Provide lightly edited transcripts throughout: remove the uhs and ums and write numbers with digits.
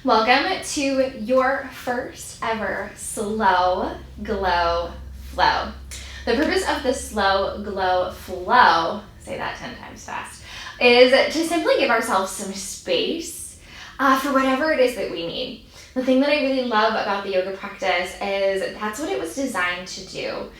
Welcome to your first ever Slow Glow Flow. The purpose of the Slow Glow Flow, say that 10 times fast, is to simply give ourselves some space for whatever it is that we need. The thing that I really love about the yoga practice is that's what it was designed to do.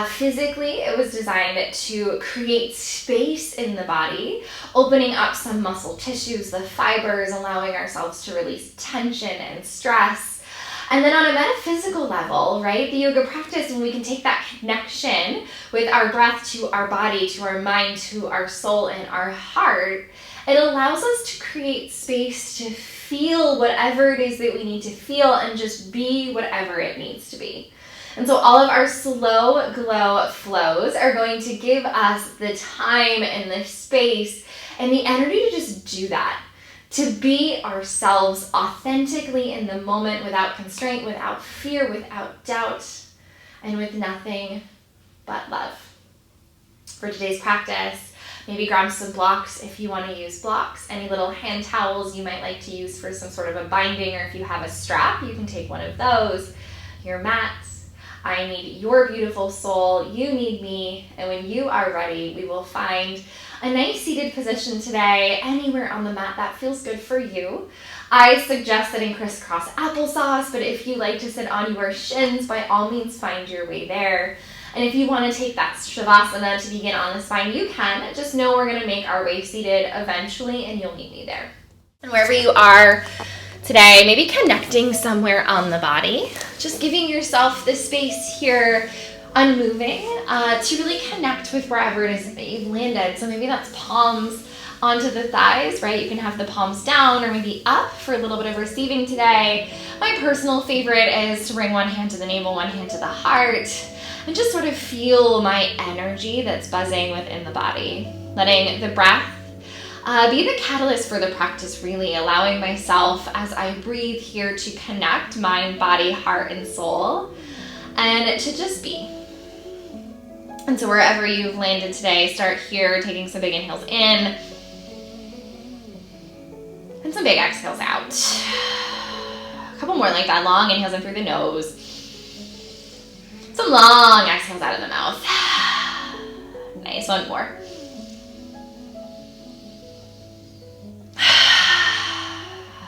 Physically, it was designed to create space in the body, opening up some muscle tissues, the fibers, allowing ourselves to release tension and stress. And then on a metaphysical level, right, the yoga practice, when we can take that connection with our breath to our body, to our mind, to our soul, and our heart, it allows us to create space to feel whatever it is that we need to feel and just be whatever it needs to be. And so all of our slow glow flows are going to give us the time and the space and the energy to just do that, to be ourselves authentically in the moment without constraint, without fear, without doubt, and with nothing but love. For today's practice, maybe grab some blocks if you want to use blocks, any little hand towels you might like to use for some sort of a binding, or if you have a strap, you can take one of those, your mats. I need your beautiful soul, you need me, and when you are ready, we will find a nice seated position today, anywhere on the mat that feels good for you. I suggest sitting crisscross applesauce, but if you like to sit on your shins, by all means find your way there. And if you want to take that shavasana to begin on the spine, you can. Just know we're going to make our way seated eventually, and you'll meet me there. And wherever you are today, maybe connecting somewhere on the body, just giving yourself the space here, unmoving, to really connect with wherever it is that you've landed. So maybe that's palms onto the thighs, right? You can have the palms down or maybe up for a little bit of receiving today. My personal favorite is to bring one hand to the navel, one hand to the heart, and just sort of feel my energy that's buzzing within the body. Letting the breath be the catalyst for the practice, really allowing myself as I breathe here to connect mind, body, heart, and soul, and to just be. And so wherever you've landed today, start here, taking some big inhales in and some big exhales out. A couple more like that, long inhales in through the nose, some long exhales out of the mouth. Nice, one more.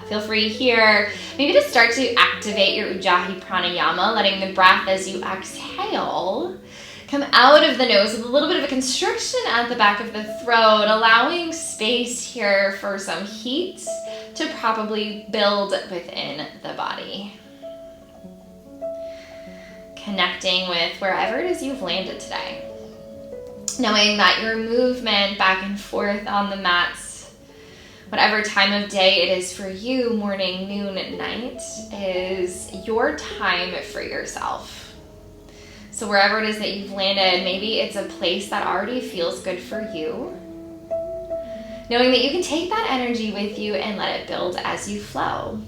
Feel free here, maybe to start to activate your Ujjayi pranayama, letting the breath as you exhale come out of the nose with a little bit of a constriction at the back of the throat, allowing space here for some heat to probably build within the body. Connecting with wherever it is you've landed today. Knowing that your movement back and forth on the mats, whatever time of day it is for you, morning, noon, night, is your time for yourself. So wherever it is that you've landed, maybe it's a place that already feels good for you. Knowing that you can take that energy with you and let it build as you flow.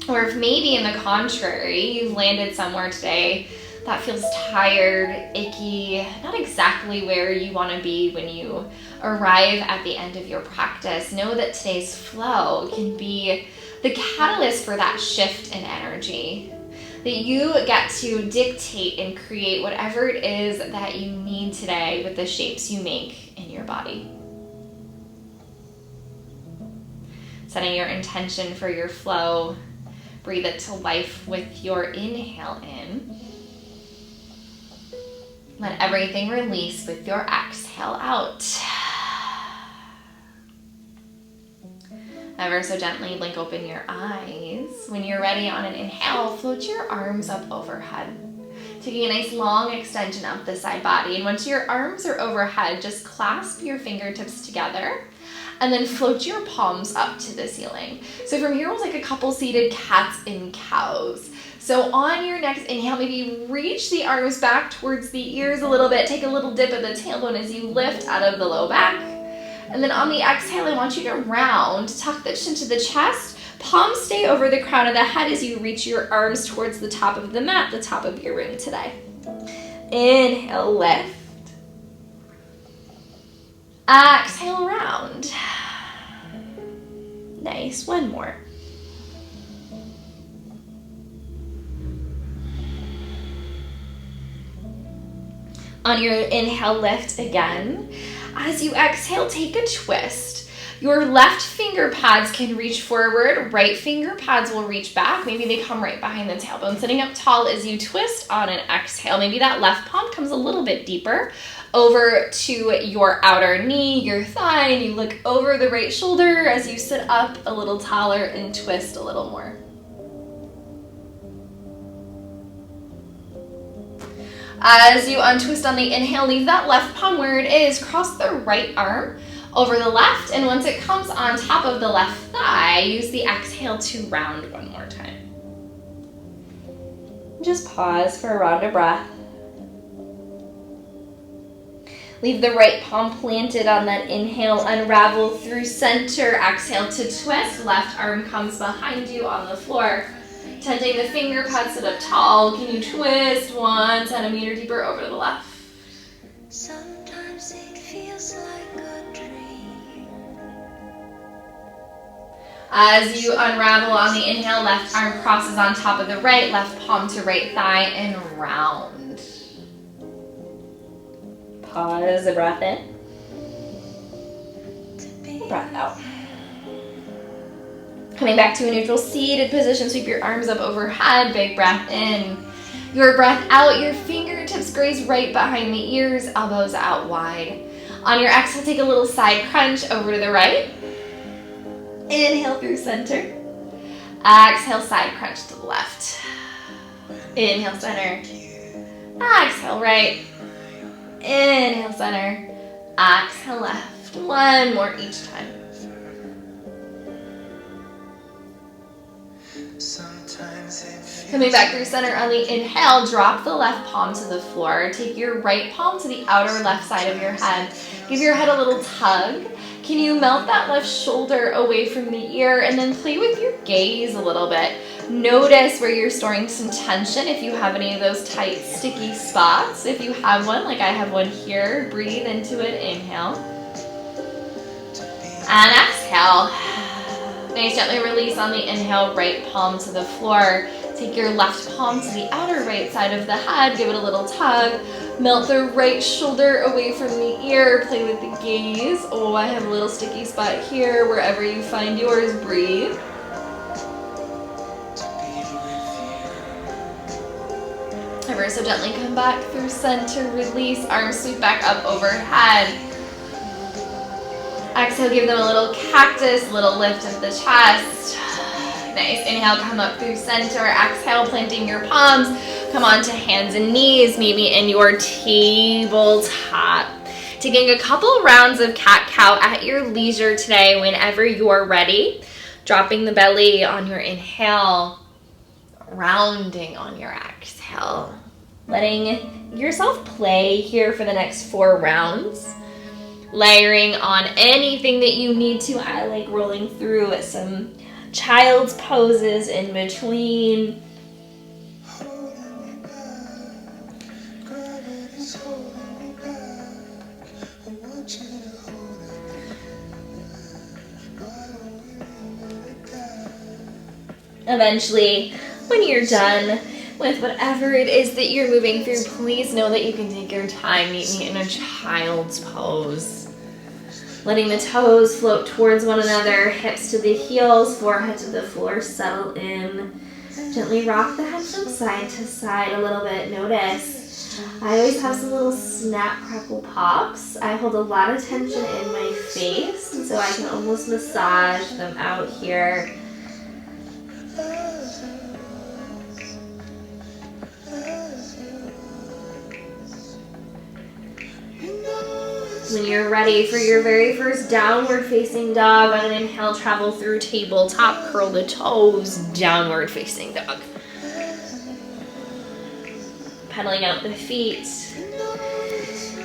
Or if maybe in the contrary, you've landed somewhere today that feels tired, icky, not exactly where you want to be when you arrive at the end of your practice, know that today's flow can be the catalyst for that shift in energy. That you get to dictate and create whatever it is that you need today with the shapes you make in your body. Setting your intention for your flow, breathe it to life with your inhale in. Let everything release with your exhale out. Ever so gently blink open your eyes. When you're ready on an inhale, float your arms up overhead. Taking a nice long extension up the side body. And once your arms are overhead, just clasp your fingertips together and then float your palms up to the ceiling. So from here, we'll take a couple seated cats and cows. So on your next inhale, maybe reach the arms back towards the ears a little bit. Take a little dip at the tailbone as you lift out of the low back. And then on the exhale, I want you to round, tuck the chin to the chest, palms stay over the crown of the head as you reach your arms towards the top of the mat, the top of your room today. Inhale, lift. Exhale, round. Nice, one more. On your inhale, lift again. As you exhale, take a twist. Your left finger pads can reach forward. Right finger pads will reach back. Maybe they come right behind the tailbone. Sitting up tall as you twist on an exhale. Maybe that left palm comes a little bit deeper over to your outer knee, your thigh, and you look over the right shoulder as you sit up a little taller and twist a little more. As you untwist on the inhale, leave that left palm where it is. Cross the right arm over the left, and once it comes on top of the left thigh, use the exhale to round one more time. Just pause for a round of breath. Leave the right palm planted on that inhale, unravel through center, exhale to twist, left arm comes behind you on the floor. Tenting the finger pads, sit up tall. Can you twist 1 centimeter deeper over to the left? Sometimes it feels like a dream. As you unravel on the inhale, left arm crosses on top of the right, left palm to right thigh, and round. Pause, a breath in. Breath out. Coming back to a neutral seated position, sweep your arms up overhead, big breath in. Your breath out, your fingertips graze right behind the ears, elbows out wide. On your exhale, take a little side crunch over to the right. Inhale through center. Exhale, side crunch to the left. Inhale, center. Exhale, right. Inhale, center. Exhale, left. One more each time. Coming back through center on the inhale, drop the left palm to the floor. Take your right palm to the outer left side of your head. Give your head a little tug. Can you melt that left shoulder away from the ear and then play with your gaze a little bit? Notice where you're storing some tension if you have any of those tight, sticky spots. If you have one, like I have one here, breathe into it, inhale. And exhale. Nice, gently release on the inhale, right palm to the floor. Take your left palm to the outer right side of the head, give it a little tug. Melt the right shoulder away from the ear, play with the gaze. Oh, I have a little sticky spot here. Wherever you find yours, breathe. Ever so gently come back through center, release, arms sweep back up overhead. Exhale, give them a little cactus, little lift of the chest. Nice, inhale, come up through center. Exhale, planting your palms. Come onto hands and knees, maybe in your tabletop. Taking a couple rounds of cat-cow at your leisure today whenever you're ready. Dropping the belly on your inhale. Rounding on your exhale. Letting yourself play here for the next 4 rounds. Layering on anything that you need to. I like rolling through some child's poses in between. Eventually, when you're done with whatever it is that you're moving through, please know that you can take your time. Meet me in a child's pose. Letting the toes float towards one another, hips to the heels, forehead to the floor, settle in. Gently rock the head from side to side a little bit. Notice, I always have some little snap, crackle pops. I hold a lot of tension in my face, and so I can almost massage them out here. When you're ready for your very first downward facing dog, on an inhale, travel through tabletop, curl the toes, downward facing dog. Pedaling out the feet.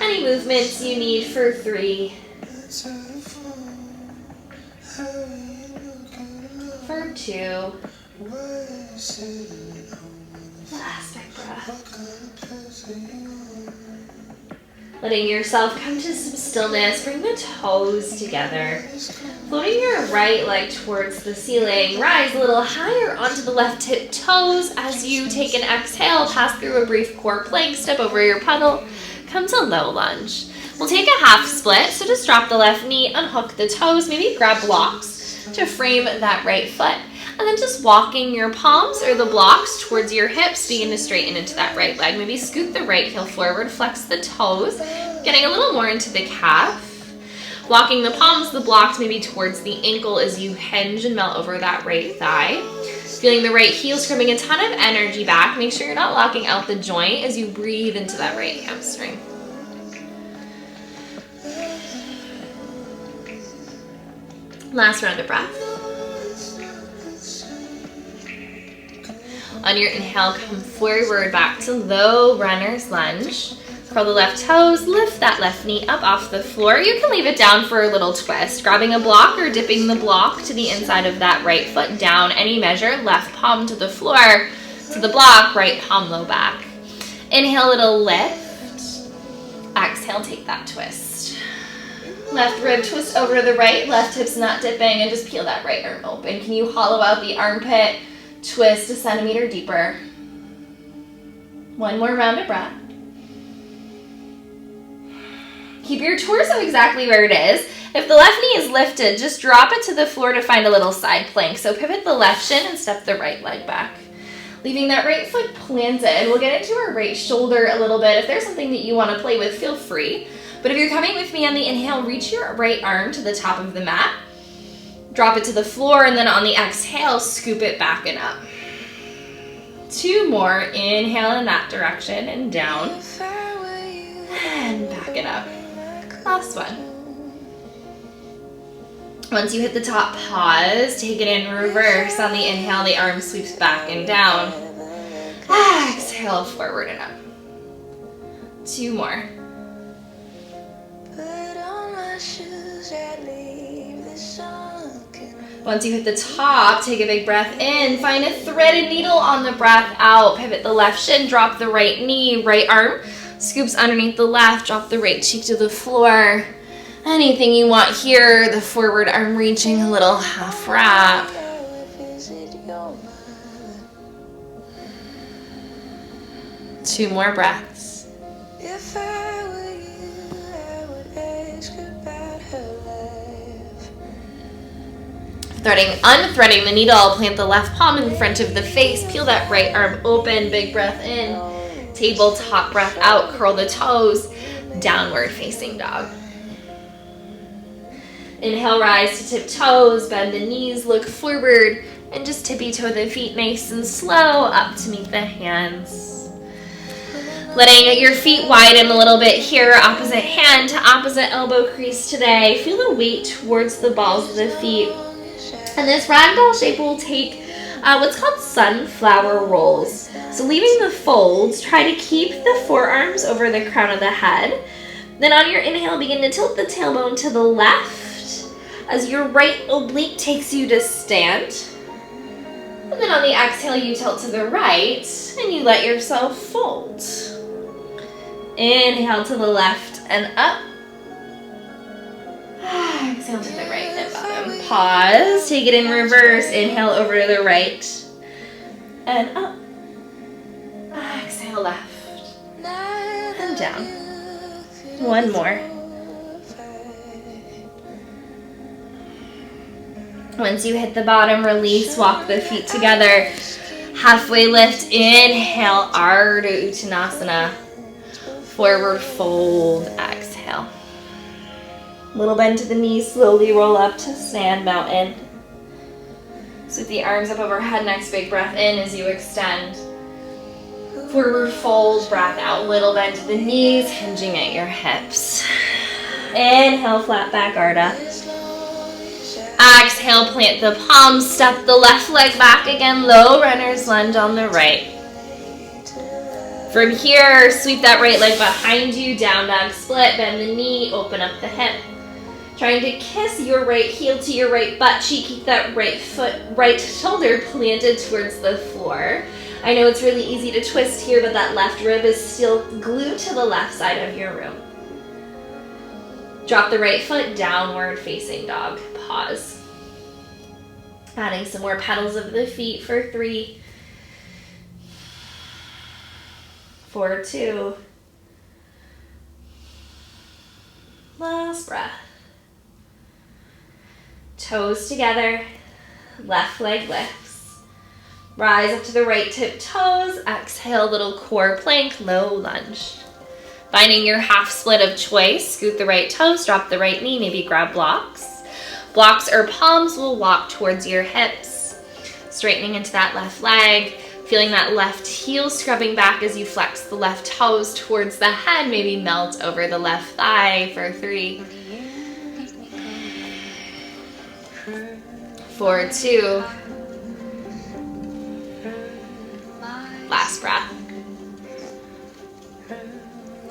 Any movements you need for 3. For 2. Last big breath. Letting yourself come to some stillness. Bring the toes together. Floating your right leg towards the ceiling. Rise a little higher onto the left tip toes as you take an exhale. Pass through a brief core plank. Step over your pedal. come to low lunge. We'll take a half split, so just drop the left knee, unhook the toes, maybe grab blocks to frame that right foot, and then just walking your palms or the blocks towards your hips, begin to straighten into that right leg. Maybe scoot the right heel forward, flex the toes, getting a little more into the calf. Walking the palms, the blocks maybe towards the ankle as you hinge and melt over that right thigh. Feeling the right heel scrubbing a ton of energy back. Make sure you're not locking out the joint as you breathe into that right hamstring. Last round of breath. On your inhale, come forward back to low runner's lunge. Curl the left toes, lift that left knee up off the floor. You can leave it down for a little twist, grabbing a block or dipping the block to the inside of that right foot down, any measure, left palm to the floor, to the block, right palm low back. Inhale, little lift. Exhale, take that twist. Left rib twist over to the right, left hip's not dipping, and just peel that right arm open. Can you hollow out the armpit, twist a centimeter deeper. One more round of breath. Keep your torso exactly where it is. If the left knee is lifted, just drop it to the floor to find a little side plank. So pivot the left shin and step the right leg back. Leaving that right foot planted. We'll get into our right shoulder a little bit. If there's something that you want to play with, feel free. But if you're coming with me on the inhale, reach your right arm to the top of the mat. Drop it to the floor, and then on the exhale, scoop it back and up. 2 more. Inhale in that direction and down. And back it up. Last one. Once you hit the top, pause. Take it in reverse. On the inhale, the arm sweeps back and down. Exhale, forward and up. 2 more. Once you hit the top, take a big breath in. Find a threaded needle on the breath out. Pivot the left shin, drop the right knee, right arm scoops underneath the left, drop the right cheek to the floor. Anything you want here, the forward arm reaching, a little half wrap. 2 more breaths. If I were you, I would ask about her life. Unthreading the needle, plant the left palm in front of the face, peel that right arm open, big breath in. Tabletop breath out, curl the toes, downward facing dog. Inhale, rise to tip toes, bend the knees, look forward, and just tippy toe the feet nice and slow up to meet the hands. Letting your feet widen a little bit here, opposite hand to opposite elbow crease today. Feel the weight towards the balls of the feet. And this ragdoll shape will take what's called sunflower rolls. So leaving the folds, try to keep the forearms over the crown of the head. Then on your inhale, begin to tilt the tailbone to the left as your right oblique takes you to stand. And then on the exhale, you tilt to the right and you let yourself fold. Inhale to the left and up. Exhale to the right and bottom. Pause. Take it in reverse. Inhale over to the right and up. Exhale left and down. 1 more. Once you hit the bottom, release. Walk the feet together. Halfway lift. Inhale, Ardha Uttanasana. Forward fold. Exhale. Little bend to the knees, slowly roll up to stand mountain. Sweep the arms up overhead, next big breath in as you extend. Forward fold, breath out, little bend to the knees, hinging at your hips. Inhale, flat back, Ardha. Exhale, plant the palms, step the left leg back again, low runner's lunge on the right. From here, sweep that right leg behind you, down dog split, bend the knee, open up the hip. Trying to kiss your right heel to your right butt cheek. Keep that right foot, right shoulder planted towards the floor. I know it's really easy to twist here, but that left rib is still glued to the left side of your room. Drop the right foot, downward facing dog. Pause. Adding some more petals of the feet for 3, for 2, Last breath. Toes together, left leg lifts. Rise up to the right tip toes. Exhale, little core plank, low lunge. Finding your half split of choice, scoot the right toes, drop the right knee, maybe grab blocks. Blocks or palms will walk towards your hips. Straightening into that left leg, feeling that left heel scrubbing back as you flex the left toes towards the head, maybe melt over the left thigh for 3, 4, 2. Last breath.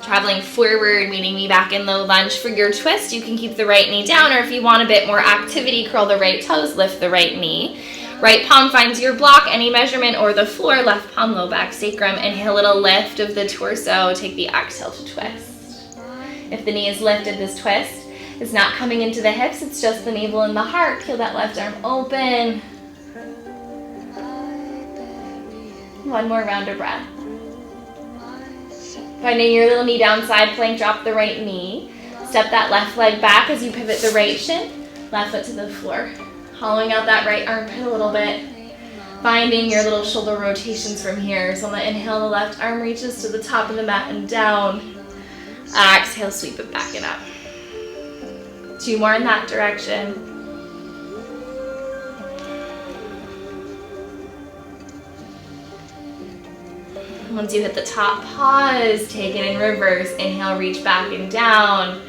Traveling forward, meeting me back in low lunge. For your twist, you can keep the right knee down, or if you want a bit more activity, curl the right toes, lift the right knee. Right palm finds your block, any measurement, or the floor. Left palm, low back sacrum. Inhale, little lift of the torso. Take the exhale to twist. If the knee is lifted, this twist is not coming into the hips. It's just the navel and the heart. Peel that left arm open. One more round of breath. Finding your little knee down, side plank, drop the right knee. Step that left leg back as you pivot the right shin. Left foot to the floor. Hollowing out that right armpit a little bit. Finding your little shoulder rotations from here. So on the inhale, the left arm reaches to the top of the mat and down. Exhale, sweep it back and up. 2 more in that direction. Once you hit the top, pause, take it in reverse. Inhale, reach back and down.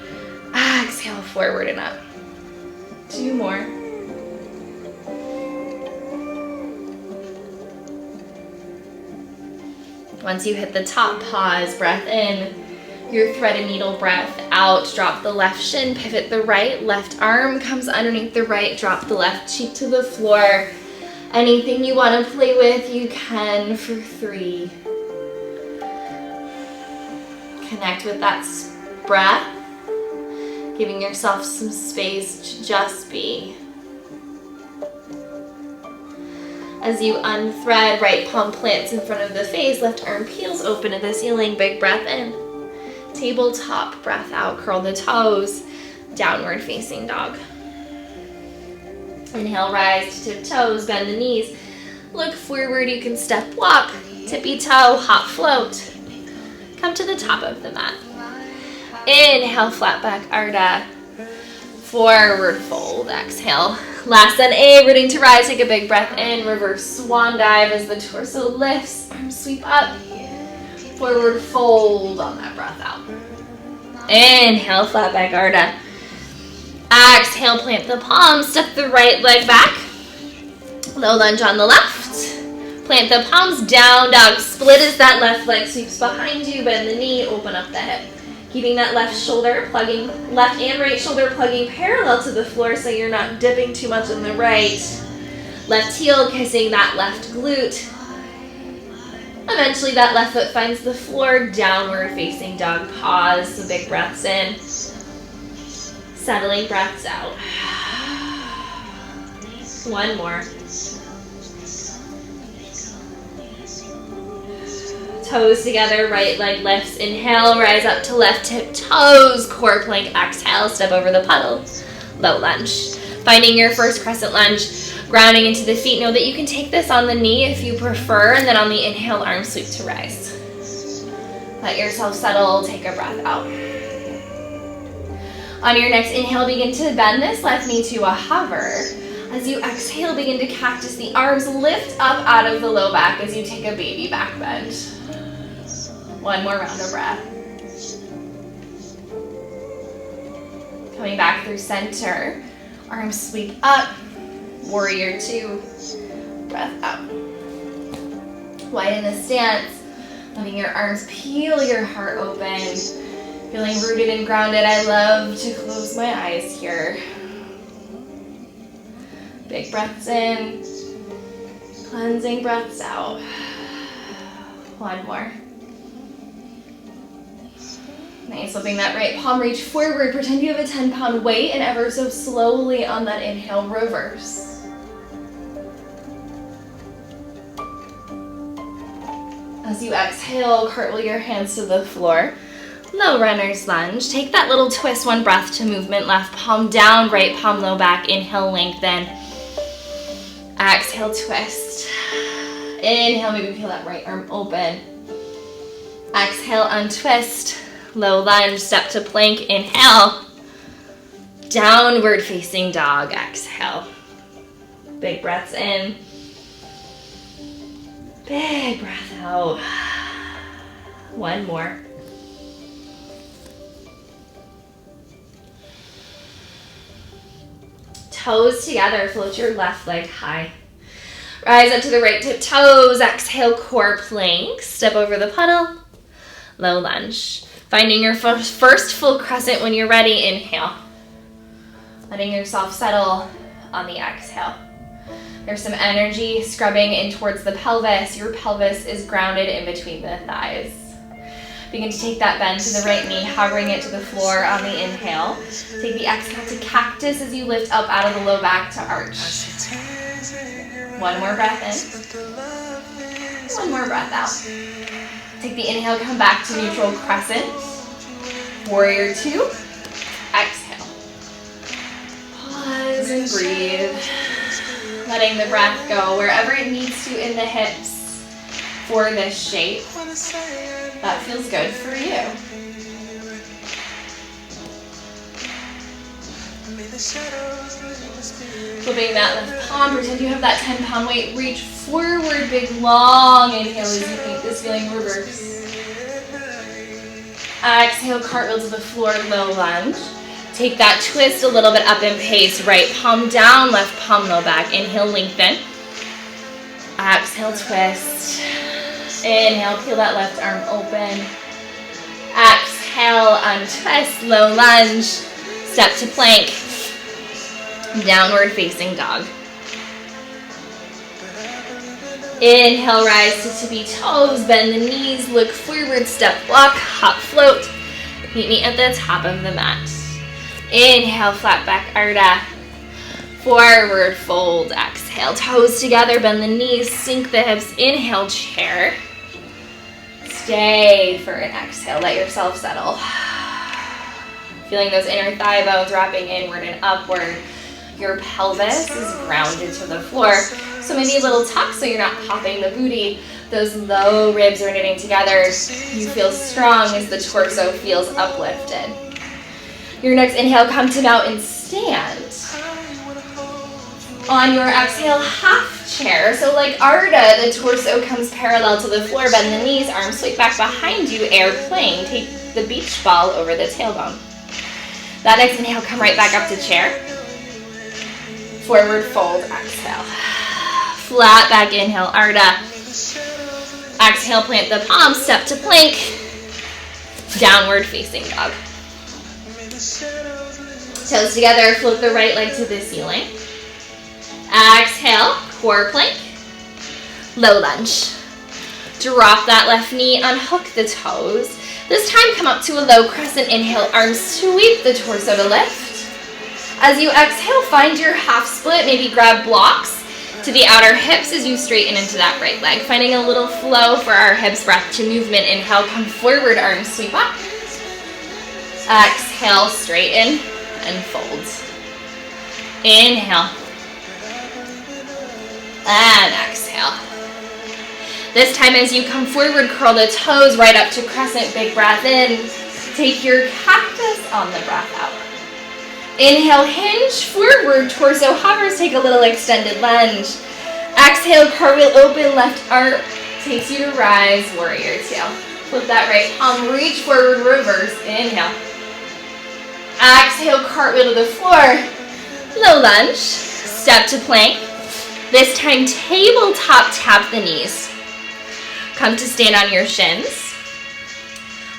Exhale, forward and up. 2 more. Once you hit the top, pause, breath in. Your thread and needle breath out. Drop the left shin, pivot the right. Left arm comes underneath the right. Drop the left cheek to the floor. Anything you want to play with, you can for 3. Connect with that breath, giving yourself some space to just be. As you unthread, right palm plants in front of the face, left arm peels open to the ceiling, big breath in. Tabletop, breath out, curl the toes, downward facing dog. Inhale, rise to tip toes, bend the knees. Look forward, you can step walk, tippy toe, hop float. Come to the top of the mat. Inhale, flat back, Ardha. Forward fold, exhale. Last on A, rooting to rise, take a big breath in. Reverse swan dive as the torso lifts, arms sweep up. Forward fold on that breath out. Inhale, flat back, Ardha. Exhale, plant the palms, step the right leg back. Low lunge on the left. Plant the palms, down dog. Split as that left leg sweeps behind you. Bend the knee, open up the hip. Keeping that left shoulder plugging, left and right shoulder plugging parallel to the floor so you're not dipping too much on the right. Left heel kissing that left glute. Eventually that left foot finds the floor, downward facing dog. Pause, so big breaths in. Settling breaths out. 1 more. Toes together, right leg lifts. Inhale, rise up to left tip toes. Core plank, exhale, step over the puddle. Low lunge. Finding your first crescent lunge, grounding into the feet. Know that you can take this on the knee if you prefer, and then on the inhale, arm sweep to rise. Let yourself settle, take a breath out. On your next inhale, begin to bend this left knee to a hover. As you exhale, begin to cactus the arms, lift up out of the low back as you take a baby back bend. 1 more round of breath. Coming back through center, arms sweep up, warrior 2, breath out. Widen the stance, letting your arms peel your heart open, feeling rooted and grounded. I love to close my eyes here. Big breaths in, cleansing breaths out. 1 more. Nice, flipping that right palm, reach forward. Pretend you have a 10-pound weight and ever so slowly on that inhale, reverse. As you exhale, cartwheel your hands to the floor. Low runner's lunge. Take that little twist, one breath to movement. Left palm down, right palm low back. Inhale, lengthen. Exhale, twist. Inhale, maybe peel that right arm open. Exhale, untwist. Low lunge, step to plank. Inhale. Downward facing dog. Exhale. Big breaths in. Big breath out. One more. Toes together, float your left leg high. Rise up to the right tip toes. Exhale, core plank. Step over the puddle. Low lunge. Finding your first full crescent when you're ready. Inhale. Letting yourself settle on the exhale. There's some energy scrubbing in towards the pelvis. Your pelvis is grounded in between the thighs. Begin to take that bend to the right knee, hovering it to the floor on the inhale. Take the exhale to cactus as you lift up out of the low back to arch. One more breath in. One more breath out. Take the inhale, come back to neutral crescent. Warrior two. Exhale. Pause and breathe. Letting the breath go wherever it needs to in the hips for this shape. That feels good for you. Flipping that left palm, pretend you have that 10-pound weight. Reach forward, big long inhale as you make this feeling reverse. Exhale, cartwheel to the floor, low lunge. Take that twist a little bit up in pace. Right palm down, left palm low back. Inhale, lengthen. Exhale, twist. Inhale, peel that left arm open. Exhale, untwist, low lunge. Step to plank. Downward facing dog. Inhale, rise to tippy toes. Bend the knees, look forward, step block, hop float. Meet me at the top of the mat. Inhale, flat back Ardha. Forward fold, exhale. Toes together, bend the knees, sink the hips. Inhale, chair. Stay for an exhale. Let yourself settle. Feeling those inner thigh bones wrapping inward and upward. Your pelvis is grounded to the floor. So maybe a little tuck so you're not popping the booty. Those low ribs are knitting together. You feel strong as the torso feels uplifted. Your next inhale, come to mountain stand. On your exhale, half chair. So like Ardha, the torso comes parallel to the floor. Bend the knees, arms sweep back behind you, airplane. Take the beach ball over the tailbone. That next inhale, come right back up to chair. Forward fold, exhale. Flat back inhale, Ardha. Exhale, plant the palms, step to plank. Downward facing dog. Toes together, float the right leg to the ceiling. Exhale, core plank. Low lunge. Drop that left knee, unhook the toes. This time, come up to a low crescent. Inhale, arms sweep the torso to lift. As you exhale, find your half split. Maybe grab blocks to the outer hips as you straighten into that right leg. Finding a little flow for our hips, breath to movement. Inhale, come forward, arms sweep up. Exhale, straighten and fold. Inhale. And exhale. This time as you come forward, curl the toes right up to crescent, big breath in. Take your cactus on the breath out. Inhale, hinge forward, torso hovers, take a little extended lunge. Exhale, cartwheel open, left arm takes you to rise, warrior two. Flip that right palm, reach forward, reverse, inhale. Exhale, cartwheel to the floor, low lunge, step to plank. This time, tabletop tap the knees. Come to stand on your shins.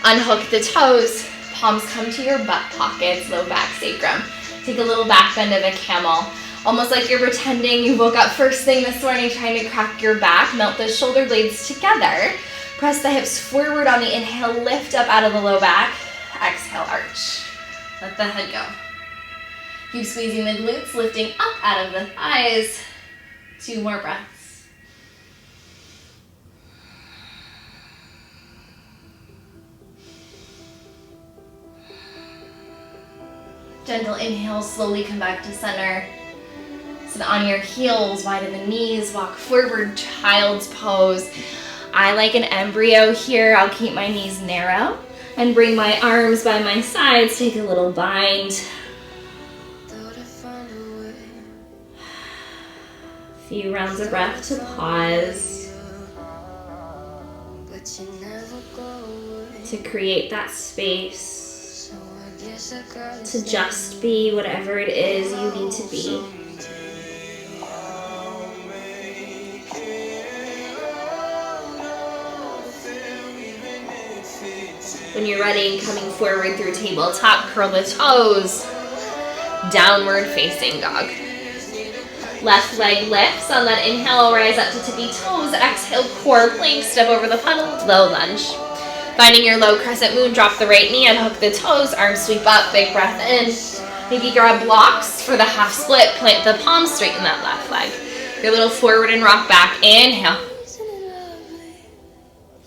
Unhook the toes. Palms come to your butt pockets, low back sacrum. Take a little back bend of a camel. Almost like you're pretending you woke up first thing this morning trying to crack your back. Melt the shoulder blades together. Press the hips forward on the inhale. Lift up out of the low back. Exhale, arch. Let the head go. Keep squeezing the glutes, lifting up out of the thighs. 2 more breaths. Gentle inhale, slowly come back to center. Sit on your heels, widen the knees, walk forward, child's pose. I like an embryo here. I'll keep my knees narrow and bring my arms by my sides. Take a little bind. Few rounds of breath to pause. To create that space. To just be whatever it is you need to be. When you're ready, coming forward through tabletop, curl the toes, downward facing dog. Left leg lifts. On that inhale, rise up to tippy toes. Exhale, core plank, step over the puddle, low lunge. Finding your low crescent moon, drop the right knee, unhook the toes, arms sweep up, big breath in. Maybe grab blocks for the half split, plant the palms, straighten that left leg. Your little forward and rock back, inhale.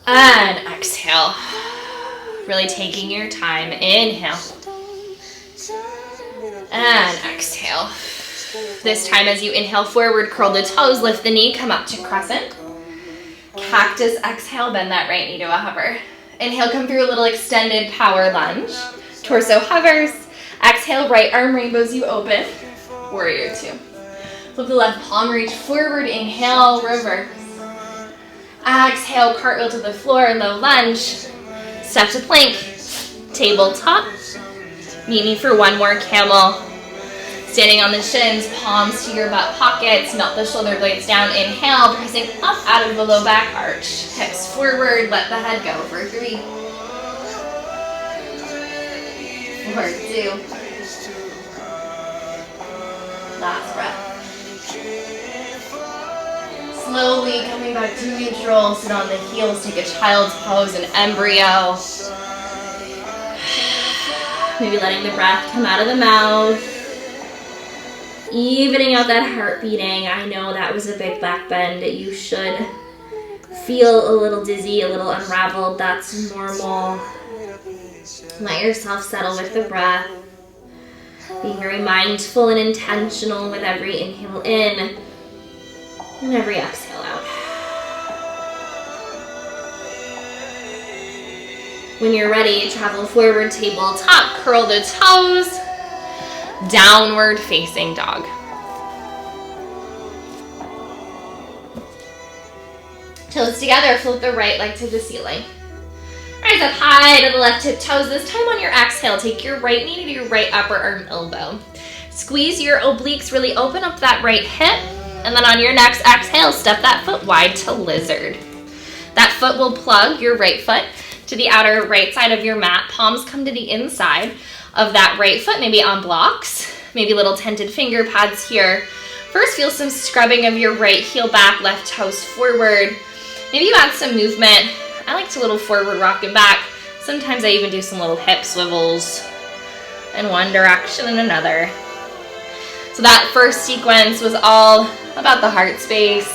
And exhale. Really taking your time. Inhale. And exhale. This time as you inhale forward, curl the toes, lift the knee, come up to crescent. Cactus, exhale, bend that right knee to a hover. Inhale, come through a little extended power lunge. Torso hovers. Exhale, right arm rainbows you open. Warrior two. Flip the left palm, reach forward, inhale, reverse. Exhale, cartwheel to the floor, low lunge. Step to plank, tabletop. Meet me for one more camel. Standing on the shins, palms to your butt pockets, melt the shoulder blades down. Inhale, pressing up out of the low back arch. Hips forward, let the head go for 3, 4, 2. Last breath. Slowly coming back to neutral, sit on the heels, take a child's pose, an embryo. Maybe letting the breath come out of the mouth. Evening out that heart beating. I know that was a big back bend. You should feel a little dizzy, a little unraveled. That's normal. Let yourself settle with the breath. Being very mindful and intentional with every inhale in and every exhale out. When you're ready, travel forward, tabletop, curl the toes, downward facing dog. Toes together, float the right leg to the ceiling. Rise up high to the left tip toes. This time on your exhale, take your right knee to your right upper arm elbow. Squeeze your obliques, really open up that right hip. And then on your next exhale, step that foot wide to lizard. That foot will plug your right foot to the outer right side of your mat. Palms come to the inside of that right foot, maybe on blocks, maybe little tented finger pads here. First, feel some scrubbing of your right heel back, left toes forward. Maybe you add some movement. I like to little forward rock and back. Sometimes I even do some little hip swivels in one direction and another. So that first sequence was all about the heart space.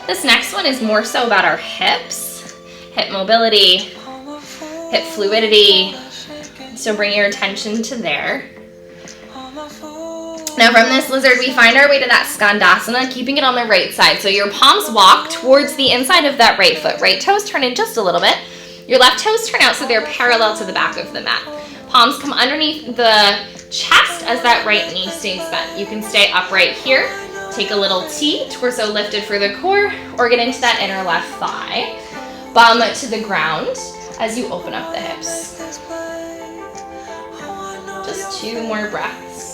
This next one is more so about our hips, hip mobility, hip fluidity. So bring your attention to there. Now from this lizard, we find our way to that skandasana, keeping it on the right side. So your palms walk towards the inside of that right foot. Right toes turn in just a little bit. Your left toes turn out so they're parallel to the back of the mat. Palms come underneath the chest as that right knee stays bent. You can stay upright here. Take a little T, torso lifted for the core, or get into that inner left thigh. Bum to the ground as you open up the hips. Just 2 more breaths.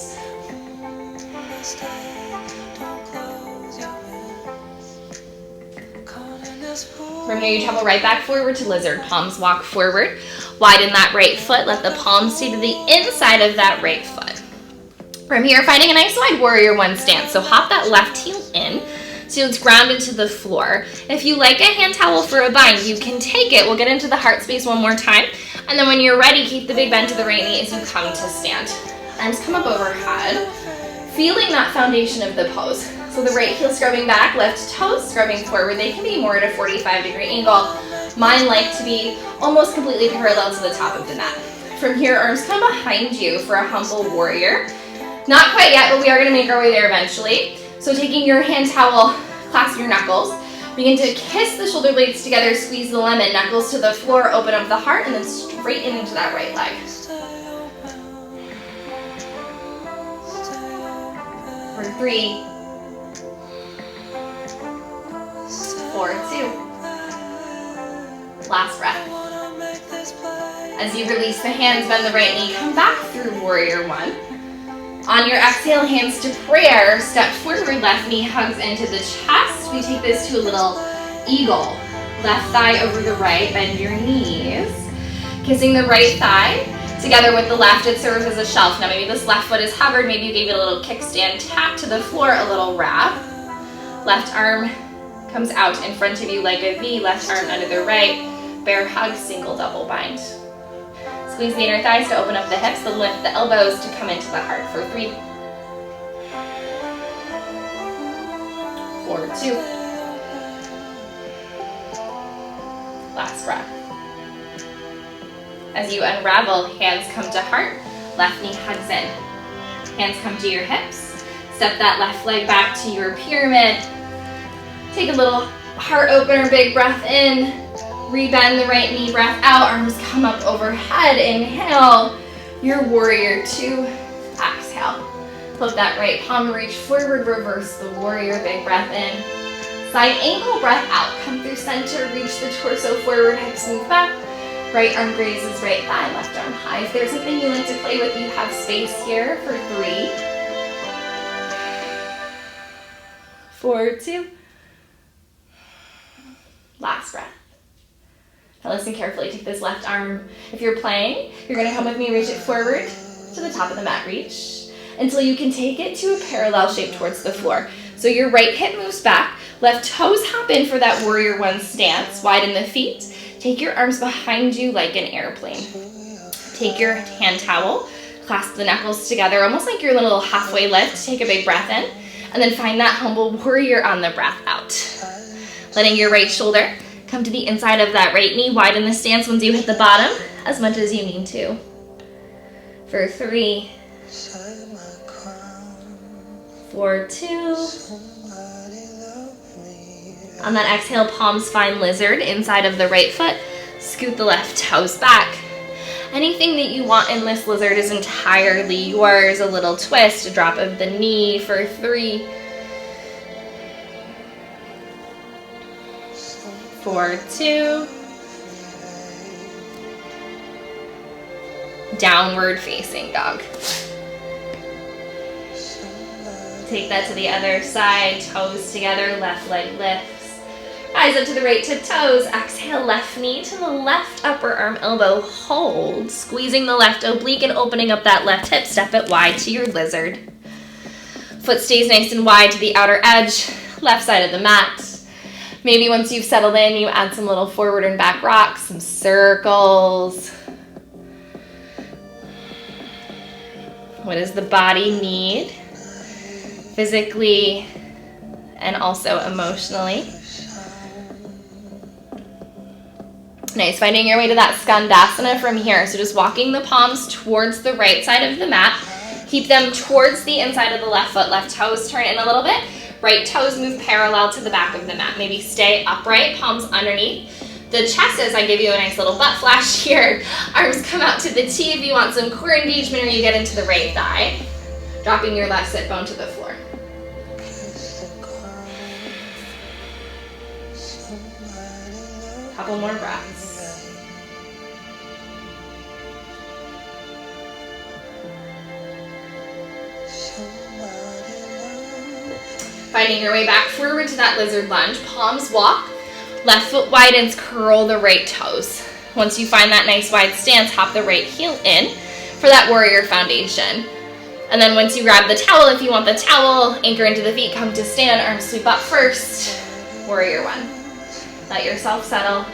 From here, you travel right back forward to lizard. Palms walk forward. Widen that right foot. Let the palms stay to the inside of that right foot. From here, finding a nice wide warrior one stance. So hop that left heel in so it's grounded to the floor. If you like a hand towel for a bind, you can take it. We'll get into the heart space one more time. And then when you're ready, keep the big bend to the right knee as you come to stand. Arms come up overhead. Feeling that foundation of the pose. So the right heel scrubbing back, left toes scrubbing forward. They can be more at a 45-degree angle. Mine like to be almost completely parallel to the top of the mat. From here, arms come behind you for a humble warrior. Not quite yet, but we are going to make our way there eventually. So taking your hand towel, clasp your knuckles. Begin to kiss the shoulder blades together, squeeze the lemon, knuckles to the floor, open up the heart, and then straighten into that right leg. For 3, 4, 2. Last breath. As you release the hands, bend the right knee, come back through warrior 1. On your exhale, hands to prayer, step forward, left knee hugs into the chest. We take this to a little eagle. Left thigh over the right, bend your knees. Kissing the right thigh together with the left, it serves as a shelf. Now maybe this left foot is hovered, maybe you gave it a little kickstand tap to the floor, a little wrap. Left arm comes out in front of you like a V, left arm under the right, bear hug, single double bind. Squeeze the inner thighs to open up the hips, then lift the elbows to come into the heart for 3, 4, 2. Last breath. As you unravel, hands come to heart, left knee hugs in. Hands come to your hips. Step that left leg back to your pyramid. Take a little heart opener, big breath in. Rebend the right knee, breath out, arms come up overhead, inhale, your warrior 2, exhale. Flip that right palm, reach forward, reverse the warrior, big breath in. Side ankle, breath out, come through center, reach the torso forward, hips move back. Right arm grazes right thigh, left arm high. If there's something you like to play with, you have space here for 3, 4, 2. Last breath. Now listen carefully, take this left arm. If you're playing, you're gonna come with me, reach it forward to the top of the mat, reach, until you can take it to a parallel shape towards the floor. So your right hip moves back, left toes hop in for that warrior 1 stance, widen the feet, take your arms behind you like an airplane. Take your hand towel, clasp the knuckles together, almost like your little halfway lift, take a big breath in, and then find that humble warrior on the breath out. Letting your right shoulder come to the inside of that right knee, widen the stance once you hit the bottom, as much as you need to. For 3, 4, 2. On that exhale, palms find lizard inside of the right foot. Scoot the left toes back. Anything that you want in this lizard is entirely yours. A little twist, a drop of the knee for 3, 4, 2. Downward facing dog. Take that to the other side, toes together, left leg lifts. Rise up to the right tip toes. Exhale, left knee to the left upper arm elbow. Hold, squeezing the left oblique and opening up that left hip. Step it wide to your lizard. Foot stays nice and wide to the outer edge, left side of the mat. Maybe once you've settled in, you add some little forward and back rocks, some circles. What does the body need? Physically and also emotionally. Nice, finding your way to that Skandasana from here. So just walking the palms towards the right side of the mat. Keep them towards the inside of the left foot. Left toes turn in a little bit. Right toes move parallel to the back of the mat. Maybe stay upright, palms underneath. The chest, as I give you a nice little butt flash here. Arms come out to the T if you want some core engagement, or you get into the right thigh. Dropping your left sit bone to the floor. Couple more breaths. Finding your way back forward to that lizard lunge. Palms walk. Left foot widens, curl the right toes. Once you find that nice wide stance, hop the right heel in for that warrior foundation. And then once you grab the towel, if you want the towel, anchor into the feet, come to stand, arms sweep up first. Warrior 1. Let yourself settle.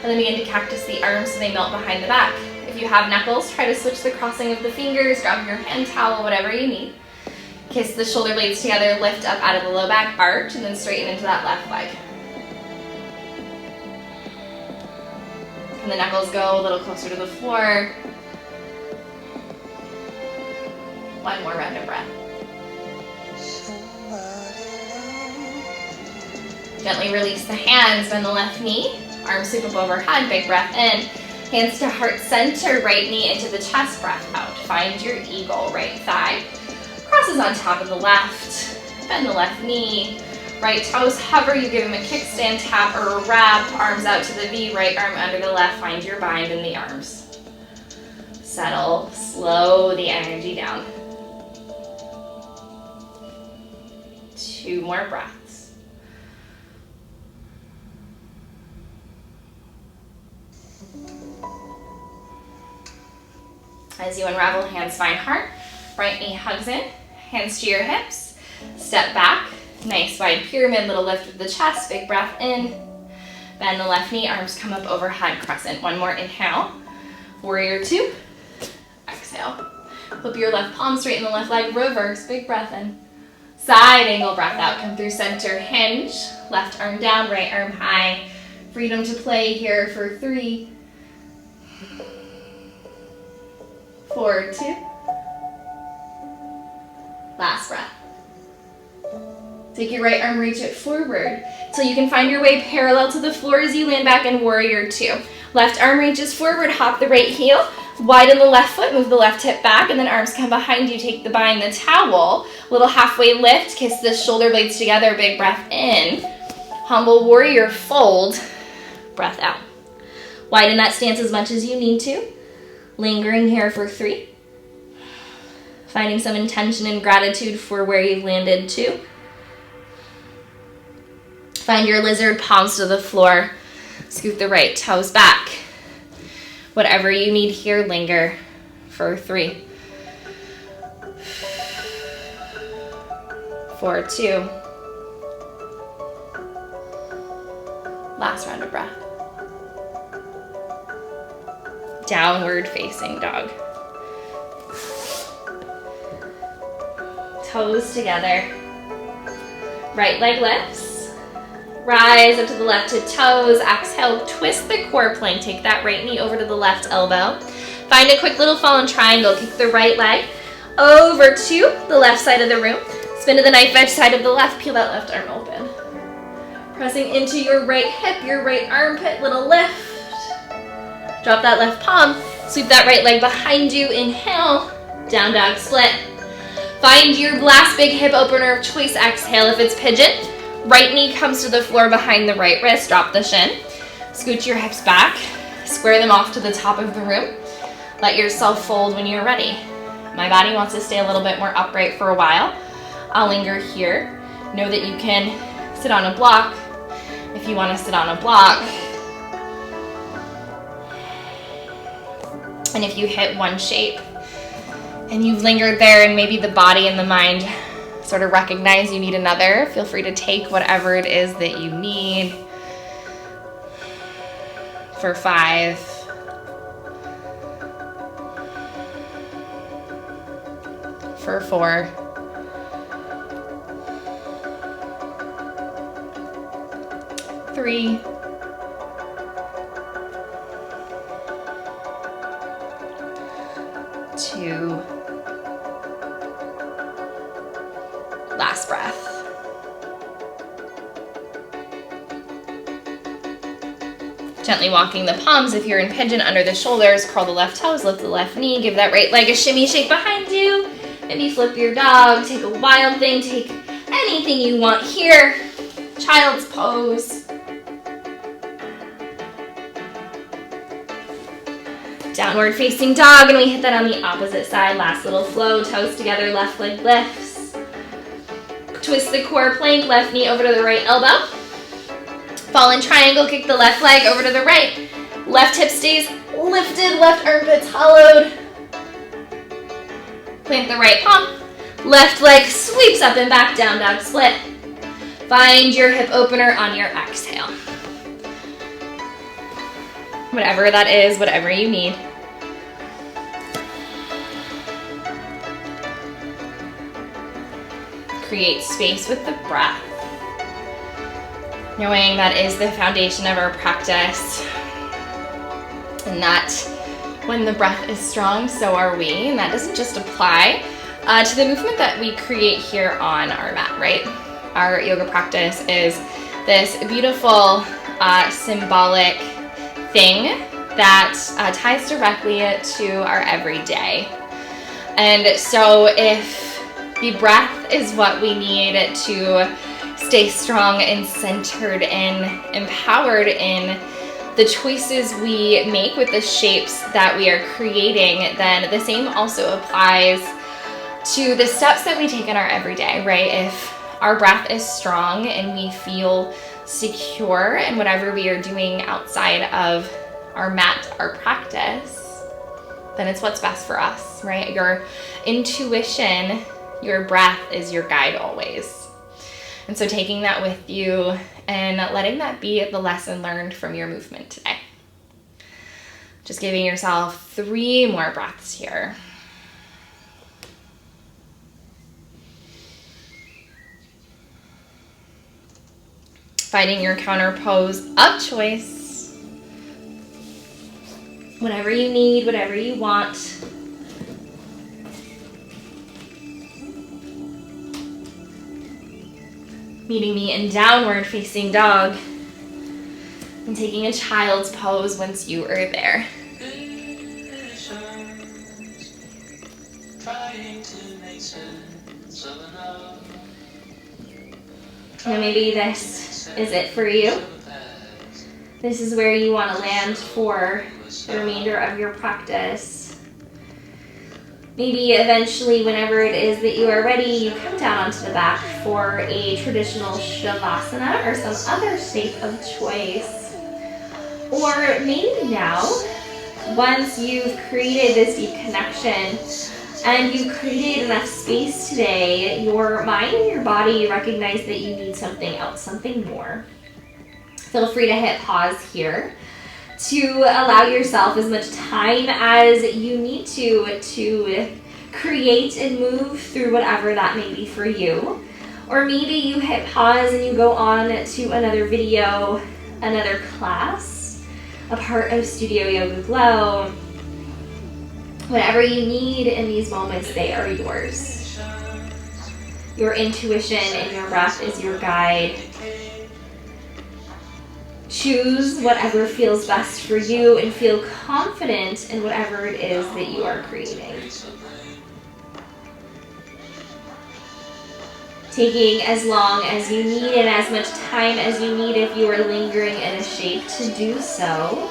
And then begin to cactus the arms so they melt behind the back. If you have knuckles, try to switch the crossing of the fingers, grab your hand towel, whatever you need. Kiss the shoulder blades together, lift up out of the low back arch, and then straighten into that left leg. And the knuckles go a little closer to the floor. One more round of breath. Gently release the hands, bend the left knee, arms sweep up overhead, big breath in. Hands to heart center, right knee into the chest, breath out. Find your eagle, right thigh. Crosses on top of the left, bend the left knee. Right toes hover, you give them a kickstand, tap or a wrap, arms out to the V, right arm under the left, find your bind in the arms. Settle, slow the energy down. 2 more breaths. As you unravel, hands find heart, right knee hugs in, hands to your hips, step back, nice wide pyramid, little lift with the chest, big breath in, bend the left knee, arms come up overhead, crescent. One more inhale, warrior 2, exhale. Flip your left palm, straighten the left leg, reverse, big breath in, side angle, breath out, come through center, hinge, left arm down, right arm high, freedom to play here for 3, 4, 2, last breath. Take your right arm, reach it forward till you can find your way parallel to the floor as you land back in warrior 2. Left arm reaches forward, hop the right heel, widen the left foot, move the left hip back, and then arms come behind you, take the bind, the towel, little halfway lift, kiss the shoulder blades together, big breath in, humble warrior fold, breath out. Widen that stance as much as you need to, lingering here for 3, finding some intention and gratitude for where you've landed 2. Find your lizard, palms to the floor. Scoot the right toes back. Whatever you need here, linger for 3, 4, 2. Last round of breath. Downward facing dog. Toes together. Right leg lifts. Rise up to the left to toes. Exhale, twist the core plank. Take that right knee over to the left elbow. Find a quick little fallen triangle. Kick the right leg over to the left side of the room. Spin to the knife edge side of the left. Peel that left arm open. Pressing into your right hip, your right armpit. Little lift. Drop that left palm. Sweep that right leg behind you. Inhale. Down dog split. Find your last big hip opener of choice. Exhale if it's pigeon. Right knee comes to the floor behind the right wrist. Drop the shin. Scoot your hips back. Square them off to the top of the room. Let yourself fold when you're ready. My body wants to stay a little bit more upright for a while. I'll linger here. Know that you can sit on a block if you want to sit on a block. And if you hit one shape and you've lingered there and maybe the body and the mind sort of recognize you need another, feel free to take whatever it is that you need for 5, for 4, three, 2, last breath. Gently walking the palms if you're in pigeon under the shoulders, curl the left toes, lift the left knee, give that right leg a shimmy shake behind you. Maybe flip your dog, take a wild thing, take anything you want here. Child's pose. Downward facing dog, and we hit that on the opposite side. Last little flow, toes together, left leg lifts. Twist the core plank, left knee over to the right elbow. Fallen triangle, kick the left leg over to the right. Left hip stays lifted, left armpit's hollowed. Plant the right palm. Left leg sweeps up and back, down dog split. Find your hip opener on your exhale. Whatever that is, whatever you need. Create space with the breath. Knowing that is the foundation of our practice. And that when the breath is strong, so are we. And that doesn't just apply to the movement that we create here on our mat, right? Our yoga practice is this beautiful symbolic thing that ties directly to our everyday. And so if the breath is what we need to stay strong and centered and empowered in the choices we make with the shapes that we are creating, then the same also applies to the steps that we take in our everyday, right? If our breath is strong and we feel secure in whatever we are doing outside of our mat, our practice, then it's what's best for us, right? Your intuition, your breath is your guide always. And so taking that with you and letting that be the lesson learned from your movement today. Just giving yourself 3 more breaths here. Finding your counter pose of choice. Whatever you need, whatever you want. Meeting me in downward facing dog. And taking a child's pose once you are there. And maybe this is it for you. This is where you want to land for the remainder of your practice. Maybe eventually, whenever it is that you are ready, you come down onto the back for a traditional shavasana or some other shape of choice. Or maybe now, once you've created this deep connection and you've created enough space today, your mind and your body recognize that you need something else, something more. Feel free to hit pause here to allow yourself as much time as you need to create and move through whatever that may be for you. Or maybe you hit pause and you go on to another video, another class, a part of Studio Yoga Glow. Whatever you need in these moments, they are yours. Your intuition and your breath is your guide. Choose whatever feels best for you and feel confident in whatever it is that you are creating. Taking as long as you need and as much time as you need if you are lingering in a shape to do so.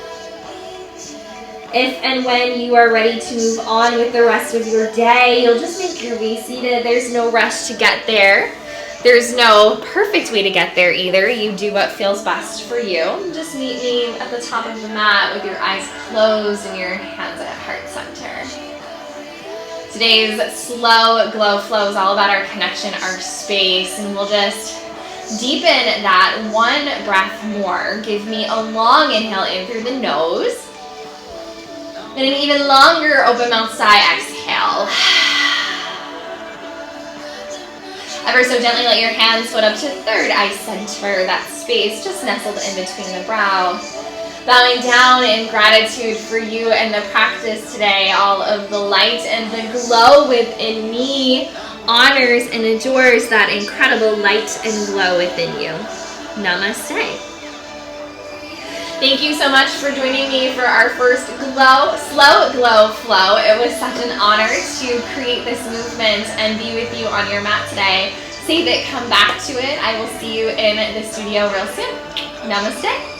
If and when you are ready to move on with the rest of your day, you'll just make your way seated. There's no rush to get there. There's no perfect way to get there either. You do what feels best for you. Just meet me at the top of the mat with your eyes closed and your hands at heart center. Today's slow glow flow is all about our connection, our space, and we'll just deepen that one breath more. Give me a long inhale in through the nose. And an even longer open mouth sigh exhale. Ever so gently let your hands float up to third eye center, that space just nestled in between the brow. Bowing down in gratitude for you and the practice today. All of the light and the glow within me honors and adores that incredible light and glow within you. Namaste. Thank you so much for joining me for our first slow glow flow. It was such an honor to create this movement and be with you on your mat today. Save it, come back to it. I will see you in the studio real soon. Namaste.